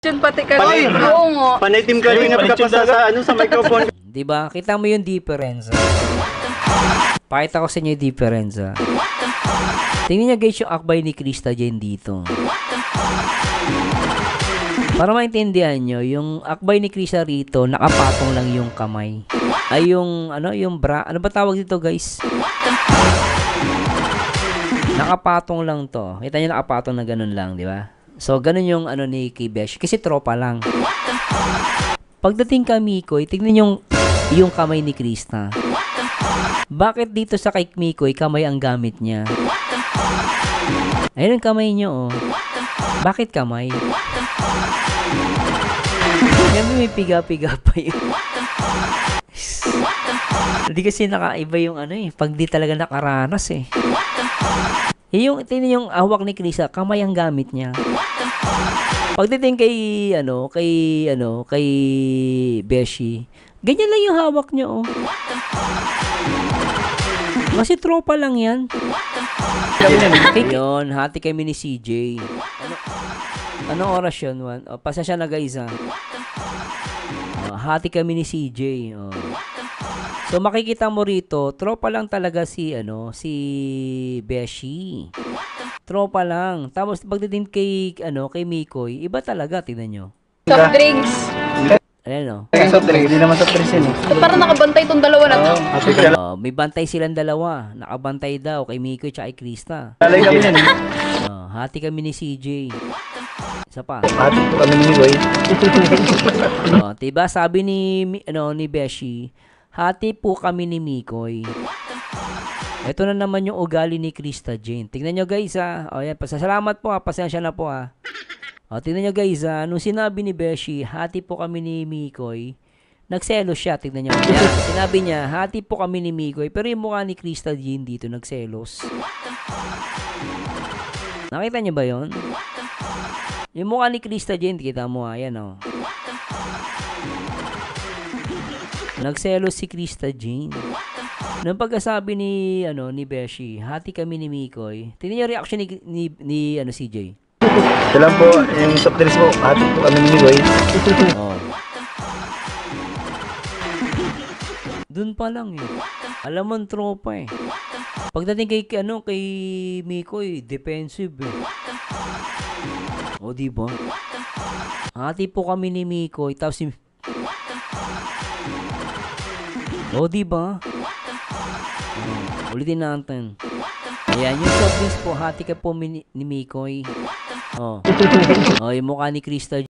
Yun pati kami. Oo nga. Panay team kalingap ka pa sa microphone. Diba? Kita mo yung difference. Pakita ko sa inyo yung difference. Tingnan nyo guys yung akbay ni Krista Jane dito. Para maintindihan nyo, yung akbay ni Krista rito, nakapatong lang yung kamay. Ay yung, yung bra. Ano ba tawag dito guys? Nakapatong lang to. Kita nyo nakapatong na ganun lang, di ba? So, ganun yung ni Kibesh. Kasi tropa lang. Pagdating kay Mikoy, tignan yung kamay ni Krista. Bakit dito sa kay Mikoy, kamay ang gamit niya? Ayun ang kamay niyo, oh. Bakit kamay? Kami may piga-piga pa yun. Hindi kasi nakaiba yung pag di talaga nakaranas eh. Tingnan yung hawak ni Krista, kamay ang gamit niya. Pagdating kay Beshi, ganyan lang yung hawak niya, oh. Kasi tropa lang yan. Yun, hati kami ni CJ. Anong oras yun, Juan? Pasensya na guys, ha. Hati kami ni CJ. So makikita mo rito, tropa lang talaga si Beshi. Tropa lang. Tapos pagdating kay Mikoy, iba talaga, tingnan nyo. Soft drinks. Ayan, Soft drinks, hindi naman soft drinks yun eh. Parang nakabantay itong dalawa na to. May bantay silang dalawa. Nakabantay daw kay Mikoy tsaka kay Krista. Lalay kami yan eh. Hati kami ni CJ. Isa pa. Hati po kami ni Mikoy. Diba sabi ni Beshi, hati po kami ni Mikoy. Ito na naman yung ugali ni Krista Jane. Tingnan nyo guys, ha. Ayan, pasasalamat po, ha. Pasensya na po, ha. Tingnan nyo guys, ha. Nung sinabi ni Beshi, hati po kami ni Mikoy, nagselos siya. Tingnan nyo. Ayan, sinabi niya, hati po kami ni Mikoy. Pero yung mukha ni Krista Jane dito, nagselos. Nakita nyo ba yun? Yung mukha ni Krista Jane, kita mo, ayan, oh. Nagselos si Krista Jane. Nung pagkasabi ni Beshi, hati kami ni Mikoy. Tingnan yung reaction ni CJ. Ito lang po, yung soft drinks po, hati po kami ni Mikoy. Doon pa lang eh. Alam mo ang tropa eh. Pagdating kay Mikoy, defensive eh. O diba? Hati po kami ni Mikoy, tapos o diba? Ulitin natin. Ayan, yung soft drinks po, hati ka po ni Mikoy. Yung mukha ni Krista